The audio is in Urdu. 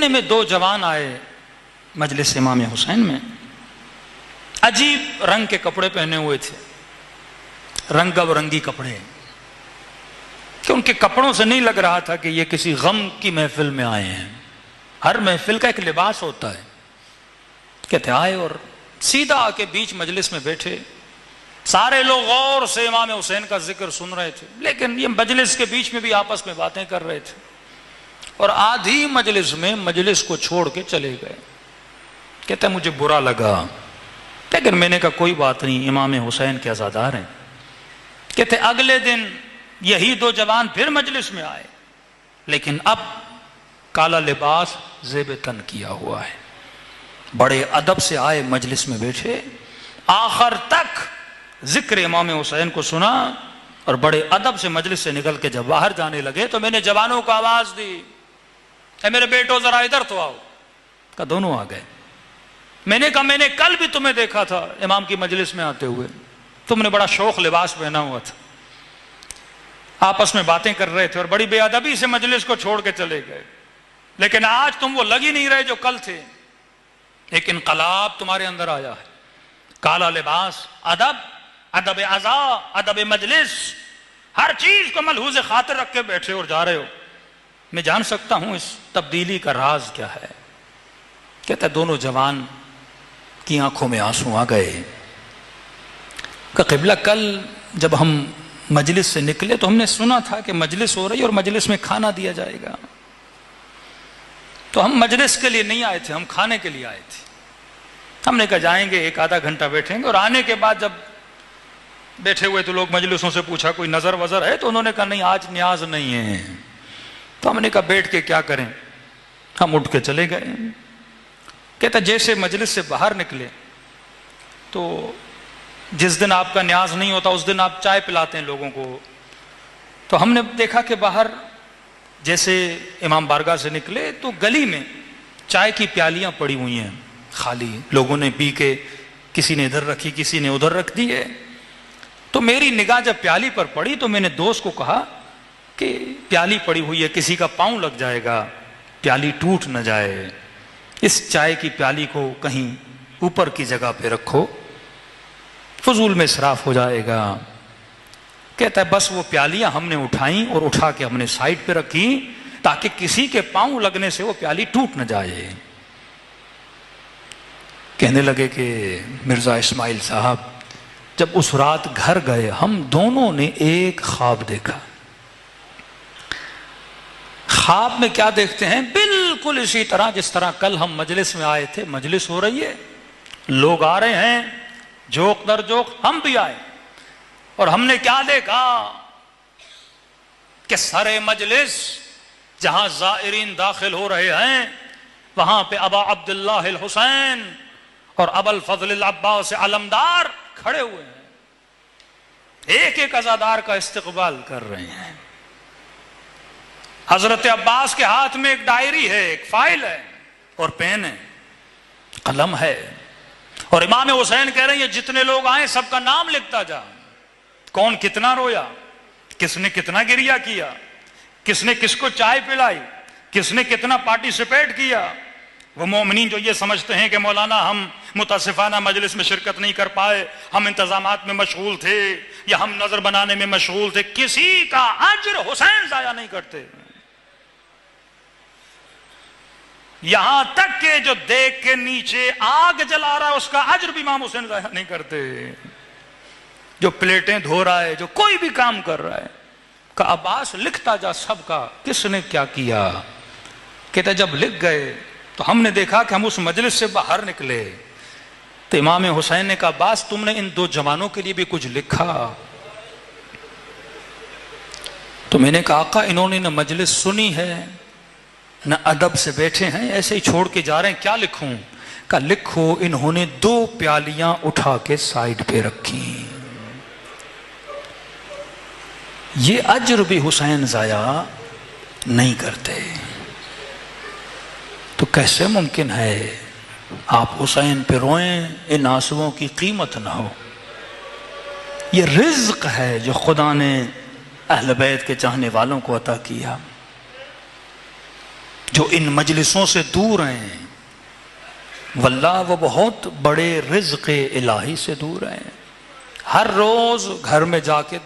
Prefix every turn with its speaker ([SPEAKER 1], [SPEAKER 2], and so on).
[SPEAKER 1] اتنے میں دو جوان آئے مجلس امام حسین میں، عجیب رنگ کے کپڑے پہنے ہوئے تھے، رنگ برنگی کپڑے، کہ ان کے کپڑوں سے نہیں لگ رہا تھا کہ یہ کسی غم کی محفل میں آئے ہیں۔ ہر محفل کا ایک لباس ہوتا ہے۔ کہتے آئے اور سیدھا آ کے بیچ مجلس میں بیٹھے، سارے لوگ غور سے امام حسین کا ذکر سن رہے تھے، لیکن یہ مجلس کے بیچ میں بھی آپس میں باتیں کر رہے تھے، اور آدھی مجلس میں مجلس کو چھوڑ کے چلے گئے۔ کہتے مجھے برا لگا، لیکن میں نے کہا کوئی بات نہیں، امام حسین کے عزادار ہیں۔ کہتے اگلے دن یہی دو جوان پھر مجلس میں آئے، لیکن اب کالا لباس زیب تن کیا ہوا ہے، بڑے ادب سے آئے، مجلس میں بیٹھے، آخر تک ذکر امام حسین کو سنا، اور بڑے ادب سے مجلس سے نکل کے جب باہر جانے لگے تو میں نے جوانوں کو آواز دی، اے میرے بیٹو ذرا ادھر تو آؤ۔ کہا دونوں آ گئے۔ میں نے کہا میں نے کل بھی تمہیں دیکھا تھا امام کی مجلس میں آتے ہوئے، تم نے بڑا شوخ لباس پہنا ہوا تھا، آپس میں باتیں کر رہے تھے اور بڑی بے ادبی سے مجلس کو چھوڑ کے چلے گئے، لیکن آج تم وہ لگ ہی نہیں رہے جو کل تھے۔ ایک انقلاب تمہارے اندر آیا ہے، کالا لباس، ادب، ادب عزا، ادب مجلس، ہر چیز کو ملحوظ خاطر رکھ کے بیٹھے اور جا رہے ہو۔ میں جان سکتا ہوں اس تبدیلی کا راز کیا ہے۔ کہتا ہے دونوں جوان کی آنکھوں میں آنسو آ گئے کہ قبلہ کل جب ہم مجلس سے نکلے تو ہم نے سنا تھا کہ مجلس ہو رہی اور مجلس میں کھانا دیا جائے گا، تو ہم مجلس کے لیے نہیں آئے تھے، ہم کھانے کے لیے آئے تھے۔ ہم نے کہا جائیں گے، ایک آدھا گھنٹہ بیٹھیں گے، اور آنے کے بعد جب بیٹھے ہوئے تو لوگ مجلسوں سے پوچھا کوئی نظر وظر ہے، تو انہوں نے کہا نہیں آج نیاز نہیں ہے۔ تو ہم نے کہا بیٹھ کے کیا کریں، ہم اٹھ کے چلے گئے۔ کہتا جیسے مجلس سے باہر نکلے تو جس دن آپ کا نیاز نہیں ہوتا اس دن آپ چائے پلاتے ہیں لوگوں کو، تو ہم نے دیکھا کہ باہر جیسے امام بارگاہ سے نکلے تو گلی میں چائے کی پیالیاں پڑی ہوئی ہیں خالی، لوگوں نے پی کے کسی نے ادھر رکھی کسی نے ادھر رکھ دی ہے۔ تو میری نگاہ جب پیالی پر پڑی تو میں نے دوست کو کہا کہ پیالی پڑی ہوئی ہے، کسی کا پاؤں لگ جائے گا، پیالی ٹوٹ نہ جائے، اس چائے کی پیالی کو کہیں اوپر کی جگہ پہ رکھو، فضول میں اسراف ہو جائے گا۔ کہتا ہے بس وہ پیالیاں ہم نے اٹھائیں اور اٹھا کے ہم نے سائڈ پہ رکھی تاکہ کسی کے پاؤں لگنے سے وہ پیالی ٹوٹ نہ جائے۔ کہنے لگے کہ مرزا اسماعیل صاحب جب اس رات گھر گئے ہم دونوں نے ایک خواب دیکھا۔ خواب میں کیا دیکھتے ہیں؟ بالکل اسی طرح جس طرح کل ہم مجلس میں آئے تھے، مجلس ہو رہی ہے، لوگ آ رہے ہیں، جوک در جوک، ہم بھی آئے، اور ہم نے کیا دیکھا کہ سرے مجلس جہاں زائرین داخل ہو رہے ہیں وہاں پہ ابا عبداللہ الحسین اور ابا الفضل العباس علمدار کھڑے ہوئے ہیں، ایک ایک عزادار کا استقبال کر رہے ہیں۔ حضرت عباس کے ہاتھ میں ایک ڈائری ہے، ایک فائل ہے اور پین ہے، قلم ہے، اور امام حسین کہہ رہے ہیں جتنے لوگ آئیں سب کا نام لکھتا جا، کون کتنا رویا، کس نے کتنا گریہ کیا، کس نے کس کو چائے پلائی، کس نے کتنا پارٹیسپیٹ کیا۔ وہ مومنین جو یہ سمجھتے ہیں کہ مولانا ہم متاسفانہ مجلس میں شرکت نہیں کر پائے، ہم انتظامات میں مشغول تھے یا ہم نظر بنانے میں مشغول تھے، کسی کا اجر حسین ضائع نہیں کرتے۔ یہاں تک کہ جو دیکھ کے نیچے آگ جلا رہا ہے اس کا اجر بھی امام حسین ضائع نہیں کرتے، جو پلیٹیں دھو رہا ہے، جو کوئی بھی کام کر رہا ہے، کہ عباس لکھتا جا سب کا کس نے کیا کیا۔ کہتا جب لکھ گئے تو ہم نے دیکھا کہ ہم اس مجلس سے باہر نکلے تو امام حسین نے کہا عباس تم نے ان دو جوانوں کے لیے بھی کچھ لکھا؟ تو میں نے کہا آقا انہوں نے نہ مجلس سنی ہے نہ ادب سے بیٹھے ہیں، ایسے ہی چھوڑ کے جا رہے ہیں، کیا لکھوں؟ کہا لکھو انہوں نے 2 پیالیاں اٹھا کے سائیڈ پہ رکھی، یہ اجر بھی حسین ضائع نہیں کرتے۔ تو کیسے ممکن ہے آپ حسین پہ روئیں، ان آنسوؤں کی قیمت نہ ہو؟ یہ رزق ہے جو خدا نے اہل بیت کے چاہنے والوں کو عطا کیا۔ جو ان مجلسوں سے دور ہیں واللہ وہ بہت بڑے رزق الہی سے دور ہیں. ہر روز گھر میں جا کے